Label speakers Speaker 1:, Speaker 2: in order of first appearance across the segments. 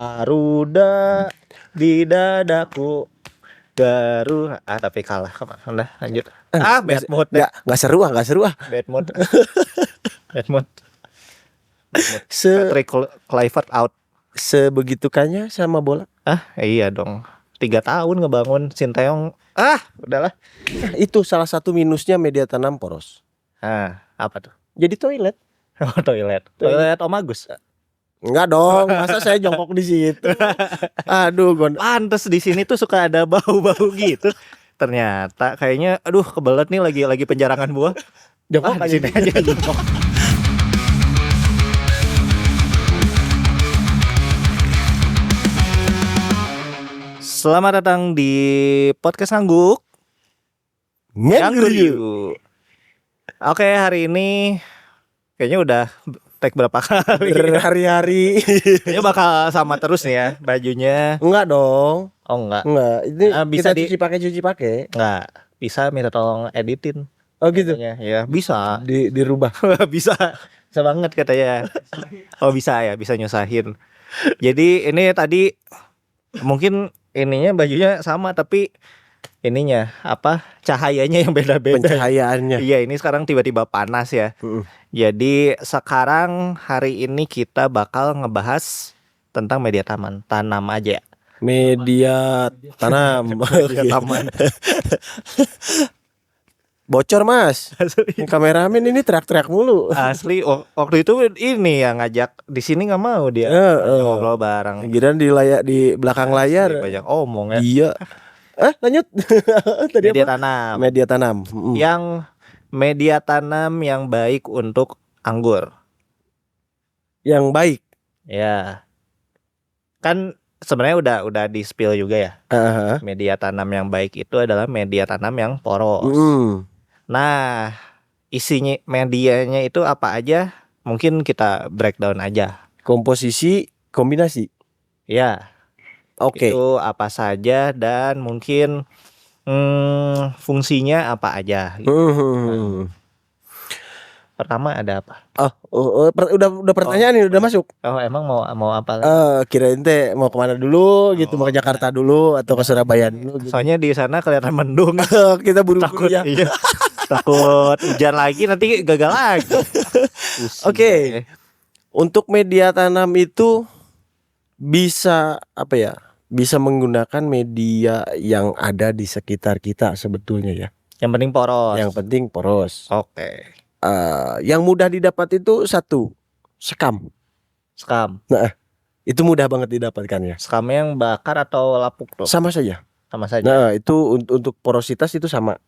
Speaker 1: Garuda di dadaku tapi kalah. Udah lanjut. Bad mood deh.
Speaker 2: Nggak seru ah.
Speaker 1: Bad mood. Bad mood. Patrick Kluivert out.
Speaker 2: Sebegitu kayaknya sama bola.
Speaker 1: Iya dong. 3 tahun ngebangun Sinteyong. Udahlah.
Speaker 2: Itu salah satu minusnya media tanam poros.
Speaker 1: Apa tuh?
Speaker 2: Jadi toilet.
Speaker 1: Toilet Om Agus.
Speaker 2: Enggak dong, masa saya jongkok di situ. Aduh,
Speaker 1: pantes di sini tuh suka ada bau-bau gitu. Ternyata kayaknya kebelet nih lagi penjarangan buah.
Speaker 2: Jongkok
Speaker 1: di sini aja jongkok. Selamat datang di podcast Ngangguk.
Speaker 2: Nganggur.
Speaker 1: Oke, hari ini kayaknya udah tag berapa kali
Speaker 2: berhari-hari.
Speaker 1: Kayaknya bakal sama terus nih ya bajunya.
Speaker 2: Enggak dong.
Speaker 1: Oh enggak.
Speaker 2: Ini
Speaker 1: bisa
Speaker 2: kita cuci pakai.
Speaker 1: Enggak. Bisa minta tolong editin.
Speaker 2: Oh gitu.
Speaker 1: Ya bisa.
Speaker 2: Dirubah.
Speaker 1: Bisa banget katanya. Oh bisa ya, bisa nyusahin. Jadi ini tadi mungkin ininya bajunya sama tapi ininya cahayanya yang beda-beda.
Speaker 2: Pencahayaannya.
Speaker 1: Iya, ini sekarang tiba-tiba panas ya. Jadi sekarang hari ini kita bakal ngebahas tentang media tanam aja.
Speaker 2: Media tanam.
Speaker 1: Media taman.
Speaker 2: Bocor mas. Kameramen ini teriak-teriak mulu.
Speaker 1: Asli waktu itu ini yang ngajak di sini nggak mau dia. Ngobrol bareng.
Speaker 2: Kira di belakang layar.
Speaker 1: Banyak omong ya.
Speaker 2: Iya. Lanjut. Tadi
Speaker 1: media
Speaker 2: apa?
Speaker 1: Tanam.
Speaker 2: Media tanam.
Speaker 1: Yang media tanam yang baik untuk anggur.
Speaker 2: Yang baik.
Speaker 1: Ya. Kan sebenarnya udah di spill juga ya. Media tanam yang baik itu adalah media tanam yang poros. Nah, isinya medianya itu apa aja? Mungkin kita breakdown aja.
Speaker 2: Komposisi, kombinasi.
Speaker 1: Ya.
Speaker 2: Oke.
Speaker 1: Itu apa saja dan mungkin fungsinya apa aja gitu. Pertama ada apa?
Speaker 2: Udah pertanyaan nih udah masuk.
Speaker 1: Emang mau apa?
Speaker 2: Kirain teh mau kemana dulu gitu, mau ke Jakarta dulu atau ke Surabaya dulu gitu.
Speaker 1: Soalnya di sana kelihatan mendung.
Speaker 2: Kita buru-buru ya.
Speaker 1: Iya. Takut hujan lagi nanti gagal lagi.
Speaker 2: Oke. Untuk media tanam itu bisa bisa menggunakan media yang ada di sekitar kita sebetulnya ya.
Speaker 1: Yang penting poros.
Speaker 2: Yang penting poros.
Speaker 1: Oke.
Speaker 2: Yang mudah didapat itu satu, sekam. Nah, itu mudah banget didapatkan ya.
Speaker 1: Sekam yang bakar atau lapuk tuh?
Speaker 2: Sama saja.
Speaker 1: Nah,
Speaker 2: itu untuk porositas itu sama.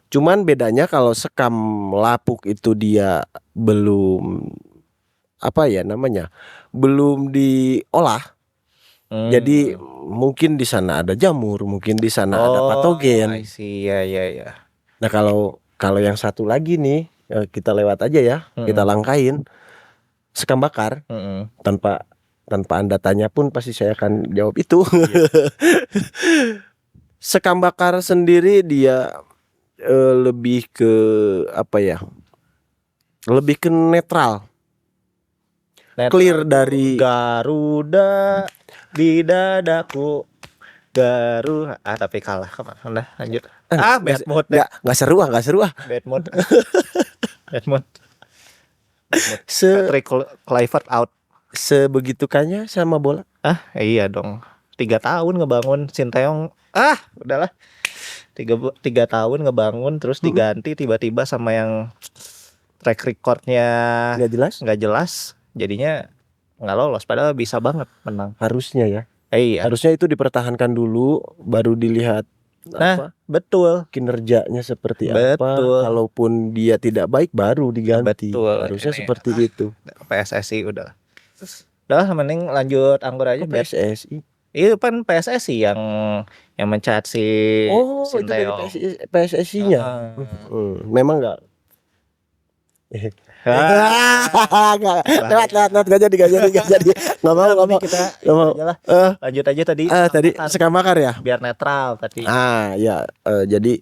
Speaker 2: Cuman bedanya kalau sekam lapuk itu dia belum belum diolah. Jadi mungkin di sana ada jamur, mungkin di sana ada patogen.
Speaker 1: Iya.
Speaker 2: Nah kalau yang satu lagi nih kita lewat aja ya, kita langkain sekam bakar. Tanpa Anda tanya pun pasti saya akan jawab itu. Sekam bakar sendiri dia lebih ke lebih ke netral. Clear dari
Speaker 1: Garuda di dadaku. Tapi kalah. Udah lanjut. Bad mood deh.
Speaker 2: Nggak seru ah.
Speaker 1: Bad mood. Bad mood. Patrick Kluivert out.
Speaker 2: Sebegitu kayaknya sama bola.
Speaker 1: Iya dong. 3 tahun ngebangun Sinteyong. Udahlah. 3 tahun ngebangun terus diganti tiba-tiba sama yang track recordnya nggak jelas. Jadinya nggak lolos. Padahal bisa banget menang.
Speaker 2: Harusnya ya.
Speaker 1: Iya.
Speaker 2: Harusnya itu dipertahankan dulu, baru dilihat
Speaker 1: betul
Speaker 2: kinerjanya seperti apa. Kalaupun dia tidak baik baru diganti.
Speaker 1: Betul.
Speaker 2: Harusnya seperti itu.
Speaker 1: PSSI udah mending lanjut anggur aja.
Speaker 2: PSSI.
Speaker 1: Itu kan PSSI yang mencat si Sinteyong.
Speaker 2: Itu dari PSSI-nya. Memang enggak. Lewat enggak jadi. Enggak mau.
Speaker 1: Kita lanjut aja tadi.
Speaker 2: Tadi sekam bakar ya?
Speaker 1: Biar netral tadi.
Speaker 2: Ya. Jadi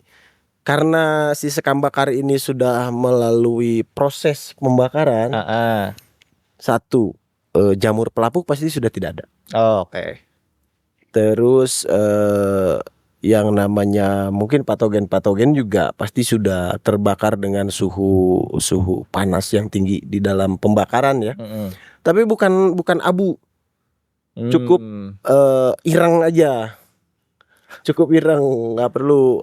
Speaker 2: karena si sekam bakar ini sudah melalui proses pembakaran. Satu, jamur pelapuk pasti sudah tidak ada.
Speaker 1: Oh, oke.
Speaker 2: Terus yang namanya mungkin patogen juga pasti sudah terbakar dengan suhu panas yang tinggi di dalam pembakaran ya. Tapi bukan abu, cukup ireng aja, cukup ireng, nggak perlu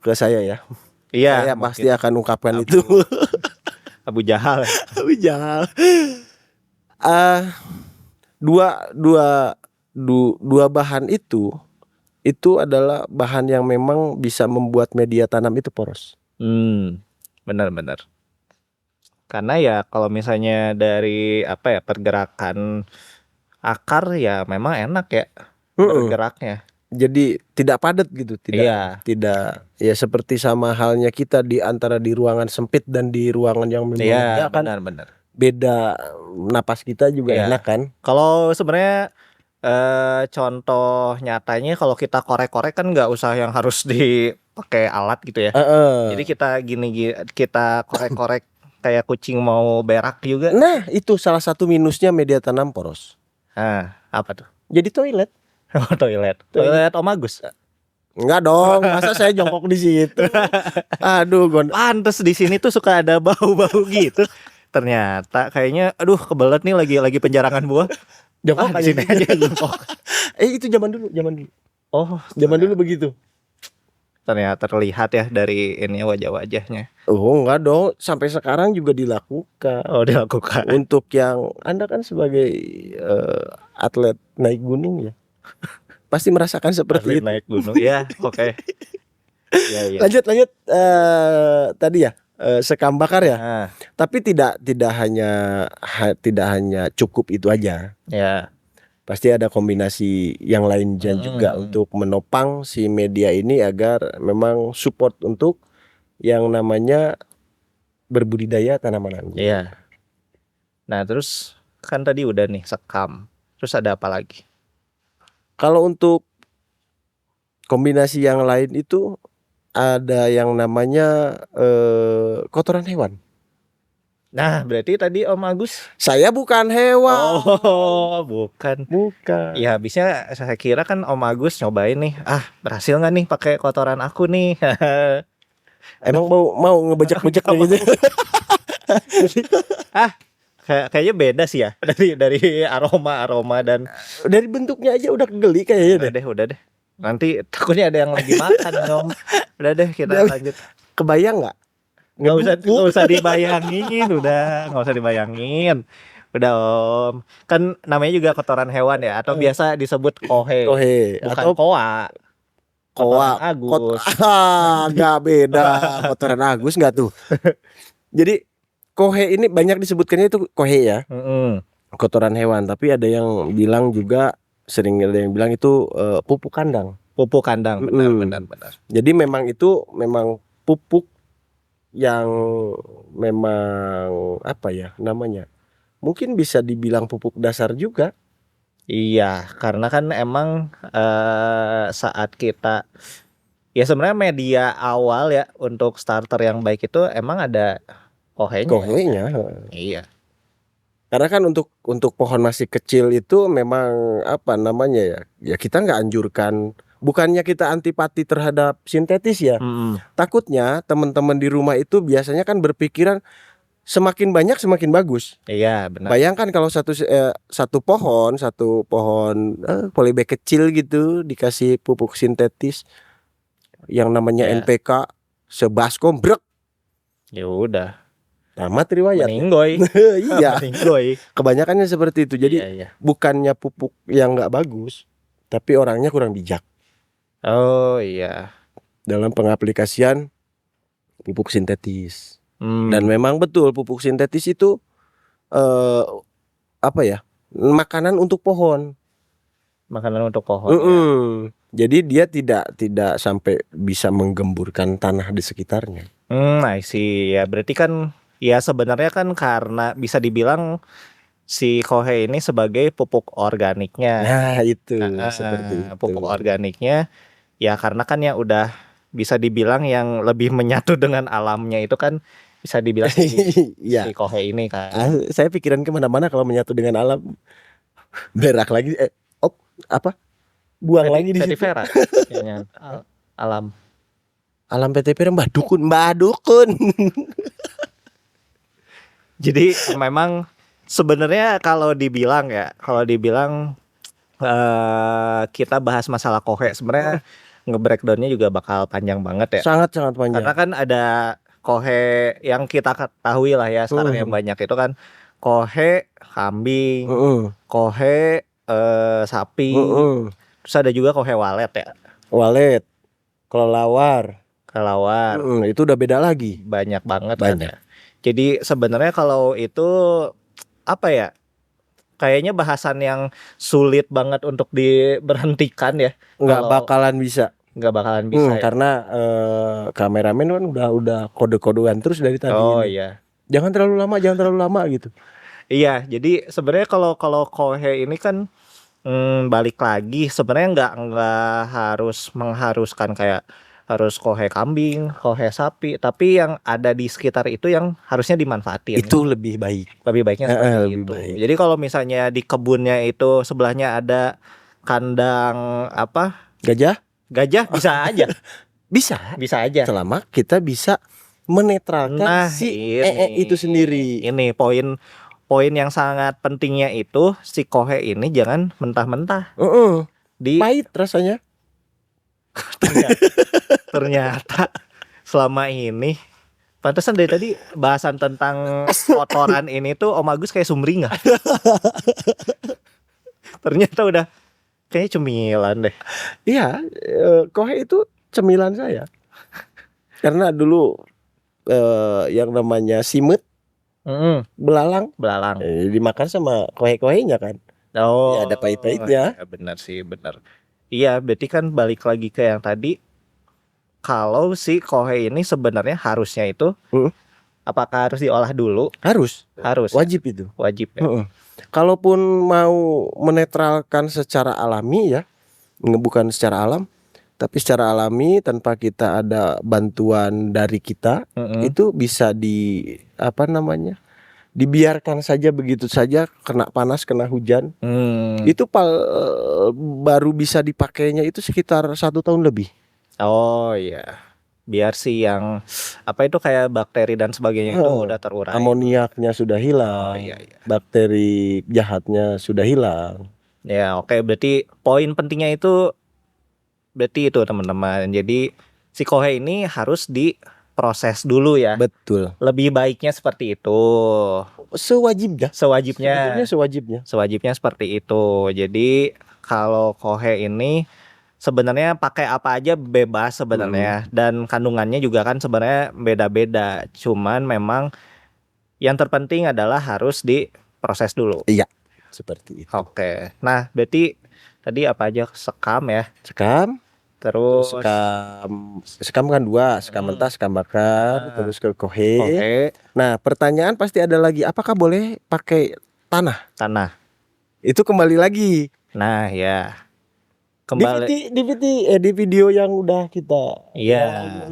Speaker 2: ke saya ya.
Speaker 1: Iya,
Speaker 2: Saya pasti akan ungkapkan itu.
Speaker 1: Abu Jahal.
Speaker 2: Abu Jahal. Dua bahan itu adalah bahan yang memang bisa membuat media tanam itu poros.
Speaker 1: Benar. Karena ya kalau misalnya dari pergerakan akar ya memang enak ya bergeraknya.
Speaker 2: Jadi tidak padat gitu, tidak ya seperti sama halnya kita di antara di ruangan sempit dan di ruangan yang memang kan
Speaker 1: benar.
Speaker 2: Beda napas kita juga enak kan.
Speaker 1: Kalau sebenarnya contoh nyatanya kalau kita korek-korek kan nggak usah yang harus dipakai alat gitu ya. Jadi kita kita korek-korek kayak kucing mau berak juga.
Speaker 2: Nah itu salah satu minusnya media tanam poros.
Speaker 1: Apa tuh?
Speaker 2: Jadi toilet.
Speaker 1: Toilet Om Agus.
Speaker 2: Enggak dong, masa saya jongkok di situ. Aduh,
Speaker 1: pantes di sini tuh suka ada bau-bau gitu. Ternyata kayaknya kebelet nih lagi penjarangan buah.
Speaker 2: Jongkok
Speaker 1: di sini aja jongkok.
Speaker 2: Itu zaman dulu.
Speaker 1: Oh,
Speaker 2: zaman dulu begitu.
Speaker 1: Ternyata terlihat ya dari ini wajah-wajahnya.
Speaker 2: Oh, enggak dong, sampai sekarang juga dilakukan.
Speaker 1: Oh, dilakukan.
Speaker 2: Untuk yang Anda kan sebagai atlet naik gunung ya. Pasti merasakan seperti
Speaker 1: itu. Naik gunung ya, oke. Ya.
Speaker 2: Lanjut tadi ya sekam bakar ya. Tapi tidak hanya cukup itu aja.
Speaker 1: Ya.
Speaker 2: Pasti ada kombinasi yang lain juga untuk menopang si media ini agar memang support untuk yang namanya berbudidaya tanaman anggur.
Speaker 1: Iya. Nah, terus kan tadi udah nih sekam. Terus ada apa lagi?
Speaker 2: Kalau untuk kombinasi yang lain itu ada yang namanya kotoran hewan.
Speaker 1: Nah, berarti tadi Om Agus.
Speaker 2: Saya bukan hewan.
Speaker 1: Oh, bukan. Ya, habisnya saya kira kan Om Agus nyobain nih. Berhasil nggak nih pakai kotoran aku nih?
Speaker 2: Emang mau ngebejek-bejek gitu?
Speaker 1: Kayaknya beda sih ya dari aroma dan
Speaker 2: dari bentuknya aja udah geli kayaknya deh.
Speaker 1: Udah deh. Nanti takutnya ada yang lagi makan Om. Udah deh kita lanjut.
Speaker 2: Kebayang nggak?
Speaker 1: Nggak usah dibayangin, udah nggak usah dibayangin. Udah Om. Kan namanya juga kotoran hewan ya, atau biasa disebut kohe. Bukan
Speaker 2: atau
Speaker 1: koa.
Speaker 2: Kotoran Agus. Nggak beda. Kotoran Agus nggak tuh. Jadi kohe ini banyak disebutkannya itu kohe ya. Kotoran hewan, tapi ada yang bilang juga sering ada yang bilang itu pupuk kandang.
Speaker 1: Pupuk kandang, benar.
Speaker 2: Jadi memang itu memang pupuk yang memang apa ya namanya? Mungkin bisa dibilang pupuk dasar juga.
Speaker 1: Iya, karena kan emang saat kita ya sebenarnya media awal ya untuk starter yang baik itu emang ada kohenya. Iya.
Speaker 2: Karena kan untuk pohon masih kecil itu memang apa namanya ya? Ya kita nggak anjurkan. Bukannya kita antipati terhadap sintetis ya. Takutnya teman-teman di rumah itu biasanya kan berpikiran semakin banyak semakin bagus.
Speaker 1: Iya, benar.
Speaker 2: Bayangkan kalau satu pohon polybag kecil gitu dikasih pupuk sintetis yang namanya NPK sebaskom brek.
Speaker 1: Ya udah.
Speaker 2: Tamat riwayat.
Speaker 1: Meninggoy.
Speaker 2: Iya.
Speaker 1: Meninggoy.
Speaker 2: Kebanyakannya seperti itu. Jadi bukannya pupuk yang nggak bagus, tapi orangnya kurang bijak.
Speaker 1: Oh iya.
Speaker 2: Dalam pengaplikasian pupuk sintetis. Dan memang betul pupuk sintetis itu makanan untuk pohon.
Speaker 1: Makanan untuk pohon. Ya.
Speaker 2: Jadi dia tidak sampai bisa menggemburkan tanah di sekitarnya.
Speaker 1: I see. Ya berarti kan ya sebenarnya kan karena bisa dibilang si kohe ini sebagai pupuk organiknya.
Speaker 2: Nah itu seperti itu.
Speaker 1: Pupuk organiknya ya karena kan ya udah bisa dibilang yang lebih menyatu dengan alamnya itu kan bisa dibilang si
Speaker 2: Iya.
Speaker 1: kohe ini kan.
Speaker 2: Saya pikiran kemana-mana kalau menyatu dengan alam. Berak lagi, buang lagi di situ.
Speaker 1: Vetivera kayaknya. Alam.
Speaker 2: Alam Vetivera Mbah Dukun.
Speaker 1: Jadi memang sebenarnya kalau dibilang kita bahas masalah kohe sebenarnya nge-breakdownnya juga bakal panjang banget ya.
Speaker 2: Sangat panjang.
Speaker 1: Karena kan ada kohe yang kita ketahui lah ya sekarang yang banyak itu kan kohe kambing, kohe sapi, terus ada juga kohe walet ya.
Speaker 2: Walet, kelelawar,
Speaker 1: itu
Speaker 2: udah beda lagi.
Speaker 1: Banyak banget kan ya. Jadi sebenarnya kalau itu apa ya? Kayaknya bahasan yang sulit banget untuk diberhentikan ya.
Speaker 2: Nggak bakalan bisa ya. Karena kameramen kan udah kode-kodean terus dari tadi.
Speaker 1: Iya.
Speaker 2: Jangan terlalu lama gitu.
Speaker 1: Iya, jadi sebenarnya kalau kohe ini kan balik lagi sebenarnya nggak harus mengharuskan kayak harus kohe kambing, kohe sapi, tapi yang ada di sekitar itu yang harusnya dimanfaatin.
Speaker 2: Itu lebih baik.
Speaker 1: Lebih baiknya seperti itu. Baik. Jadi kalau misalnya di kebunnya itu sebelahnya ada kandang
Speaker 2: gajah
Speaker 1: bisa aja.
Speaker 2: bisa aja. Selama kita bisa menetralkan itu sendiri.
Speaker 1: Ini poin yang sangat pentingnya itu si kohe ini jangan mentah-mentah.
Speaker 2: Pahit rasanya.
Speaker 1: Ternyata selama ini pantesan dari tadi bahasan tentang kotoran ini tuh Om Agus kayak sumringah. Ternyata udah kayaknya cemilan deh.
Speaker 2: Iya, kohe itu cemilan saya. Karena dulu yang namanya simut, belalang dimakan sama kohe-kohenya kan. Ya, ada pahit-pahitnya.
Speaker 1: Ya, benar sih, benar. Iya, berarti kan balik lagi ke yang tadi. Kalau si kohe ini sebenarnya harusnya itu apakah harus diolah dulu?
Speaker 2: Harus. Wajib
Speaker 1: ya?
Speaker 2: Itu.
Speaker 1: Wajib ya.
Speaker 2: Kalaupun mau menetralkan secara alami ya, bukan secara alam, tapi secara alami tanpa kita ada bantuan dari kita, itu bisa dibiarkan saja begitu saja, kena panas, kena hujan. Itu baru bisa dipakainya itu sekitar 1 tahun lebih.
Speaker 1: Oh iya, biar sih yang itu kayak bakteri dan sebagainya itu udah terurai.
Speaker 2: Amoniaknya sudah hilang. Iya. Bakteri jahatnya sudah hilang.
Speaker 1: Ya oke, berarti poin pentingnya itu berarti itu teman-teman. Jadi si kohe ini harus diproses dulu ya.
Speaker 2: Betul.
Speaker 1: Lebih baiknya seperti itu.
Speaker 2: Sewajibnya
Speaker 1: seperti itu. Jadi kalau kohe ini sebenarnya pakai apa aja bebas sebenarnya, dan kandungannya juga kan sebenarnya beda-beda. Cuman memang yang terpenting adalah harus diproses dulu.
Speaker 2: Iya, seperti itu.
Speaker 1: Oke. Nah, berarti tadi apa aja? Sekam ya?
Speaker 2: Sekam.
Speaker 1: Terus
Speaker 2: sekam kan 2, sekam mentah, sekam bakar, terus ke kohe. Nah, pertanyaan pasti ada lagi, apakah boleh pakai tanah? Itu kembali lagi.
Speaker 1: Nah, ya.
Speaker 2: Kembali di video yang udah kita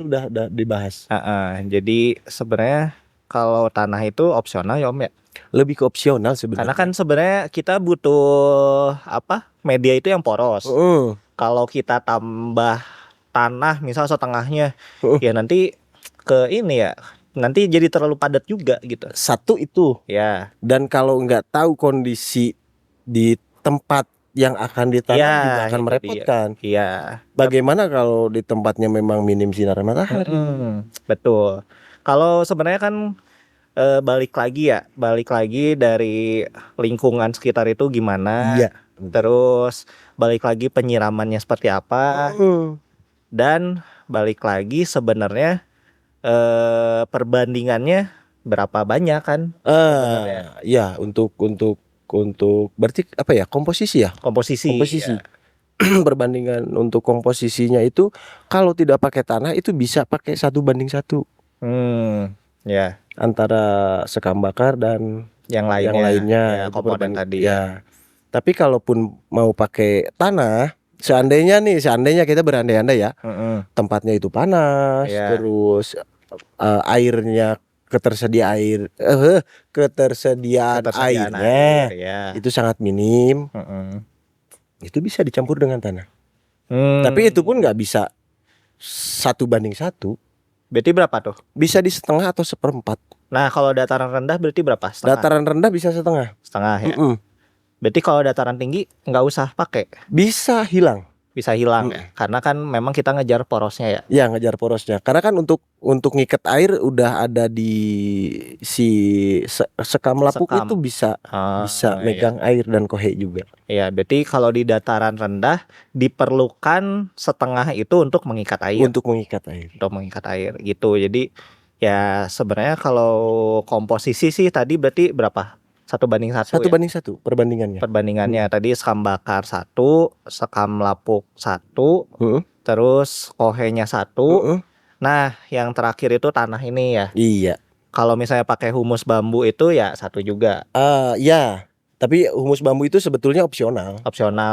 Speaker 2: udah dibahas.
Speaker 1: Jadi sebenarnya kalau tanah itu opsional ya Om ya.
Speaker 2: Lebih ke opsional sebenarnya.
Speaker 1: Karena kan sebenarnya kita butuh media itu yang poros. Kalau kita tambah tanah misal setengahnya, ya nanti ke ini ya, nanti jadi terlalu padat juga gitu.
Speaker 2: Satu itu.
Speaker 1: Ya.
Speaker 2: Dan kalau nggak tahu kondisi di tempat yang akan ditanam juga akan merepotkan.
Speaker 1: Iya.
Speaker 2: Bagaimana kalau di tempatnya memang minim sinar matahari?
Speaker 1: Betul. Kalau sebenarnya kan balik lagi dari lingkungan sekitar itu gimana.
Speaker 2: Iya.
Speaker 1: Terus balik lagi penyiramannya seperti apa. Dan balik lagi sebenarnya perbandingannya berapa banyak kan?
Speaker 2: Ya, untuk berarti komposisi ya?
Speaker 1: Komposisi.
Speaker 2: Ya. Perbandingan untuk komposisinya itu kalau tidak pakai tanah itu bisa pakai 1:1.
Speaker 1: Ya.
Speaker 2: Antara sekam bakar dan yang lainnya
Speaker 1: ya, komponen tadi.
Speaker 2: Ya. Tapi kalaupun mau pakai tanah, seandainya kita berandai-andai ya, tempatnya itu panas, terus airnya ketersediaan airnya
Speaker 1: ya.
Speaker 2: itu sangat minim, itu bisa dicampur dengan tanah. Tapi itu pun nggak bisa 1:1.
Speaker 1: Berarti berapa tuh?
Speaker 2: Bisa di setengah atau 1/4.
Speaker 1: Nah, kalau dataran rendah berarti berapa? Setengah.
Speaker 2: Dataran rendah bisa setengah.
Speaker 1: Setengah ya. Berarti kalau dataran tinggi nggak usah pakai.
Speaker 2: Bisa hilang.
Speaker 1: Bisa hilang ya. Karena kan memang kita ngejar porosnya ya.
Speaker 2: Ya, ngejar porosnya. Karena kan untuk ngikat air udah ada di si sekam lapuk itu bisa megang air dan kohe juga.
Speaker 1: Iya, berarti kalau di dataran rendah diperlukan setengah itu untuk mengikat air.
Speaker 2: Untuk mengikat air
Speaker 1: gitu. Jadi ya sebenarnya kalau komposisi sih tadi berarti berapa? 1:1
Speaker 2: 1:1 perbandingannya.
Speaker 1: Tadi sekam bakar 1, sekam lapuk 1, terus kohenya 1. Nah, yang terakhir itu tanah ini ya.
Speaker 2: Iya.
Speaker 1: Kalau misalnya pakai humus bambu itu ya 1 juga.
Speaker 2: Ya. Tapi humus bambu itu sebetulnya opsional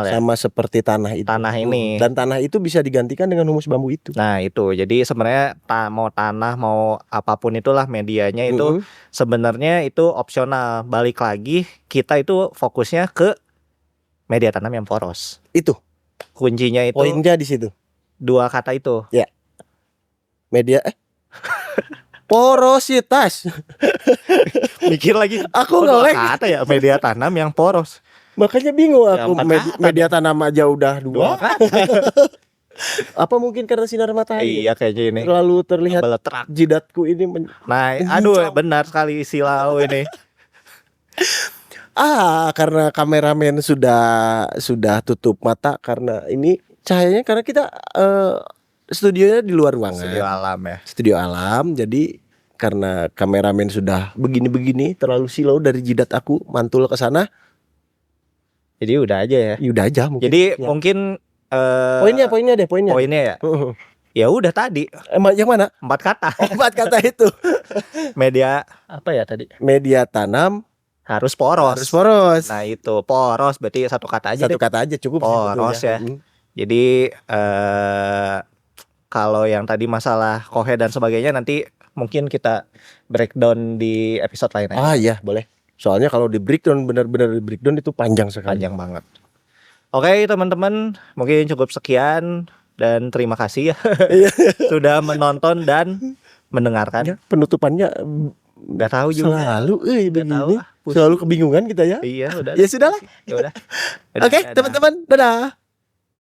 Speaker 1: ya.
Speaker 2: Sama seperti tanah itu.
Speaker 1: Tanah ini.
Speaker 2: Dan tanah itu bisa digantikan dengan humus bambu itu.
Speaker 1: Nah, itu. Jadi sebenarnya mau tanah mau apapun itulah medianya itu sebenarnya itu opsional. Balik lagi kita itu fokusnya ke media tanam yang poros.
Speaker 2: Itu.
Speaker 1: Kuncinya itu.
Speaker 2: Poinnya di situ.
Speaker 1: 2 kata itu.
Speaker 2: Ya. Media porositas.
Speaker 1: Mikir lagi.
Speaker 2: Aku ngelek.
Speaker 1: Kata ya media tanam yang poros.
Speaker 2: Makanya bingung aku.
Speaker 1: Media
Speaker 2: tanam aja udah 2 kata. Apa mungkin karena sinar matahari?
Speaker 1: Iya kayaknya ini.
Speaker 2: Terlalu terlihat jidatku ini.
Speaker 1: Nah, aduh benar sekali silau ini.
Speaker 2: Karena kameramen sudah tutup mata karena ini cahayanya, karena kita studionya di luar ruangan. Studio alam. Jadi karena kameramen sudah begini-begini terlalu silau dari jidat aku mantul ke sana.
Speaker 1: Jadi udah aja ya.
Speaker 2: Udah aja mungkin.
Speaker 1: Jadi mungkin
Speaker 2: poinnya deh.
Speaker 1: Poinnya ya. Ya udah tadi.
Speaker 2: Yang mana?
Speaker 1: 4 kata.
Speaker 2: 4 kata itu.
Speaker 1: Media apa ya tadi?
Speaker 2: Media tanam
Speaker 1: harus poros. Nah, itu poros berarti 1 kata aja.
Speaker 2: 1 kata aja cukup.
Speaker 1: Poros ya. Jadi kalau yang tadi masalah kohe dan sebagainya nanti mungkin kita breakdown di episode lain aja.
Speaker 2: Iya, boleh. Soalnya kalau di breakdown benar-benar di breakdown itu panjang sekali.
Speaker 1: Panjang banget. Oke, teman-teman, mungkin cukup sekian dan terima kasih ya sudah menonton dan mendengarkan.
Speaker 2: Ya, penutupannya
Speaker 1: nggak tahu juga.
Speaker 2: Selalu kebingungan kita ya.
Speaker 1: Iya, udah.
Speaker 2: Ya sudahlah.
Speaker 1: Ya udah.
Speaker 2: Oke, teman-teman, dadah.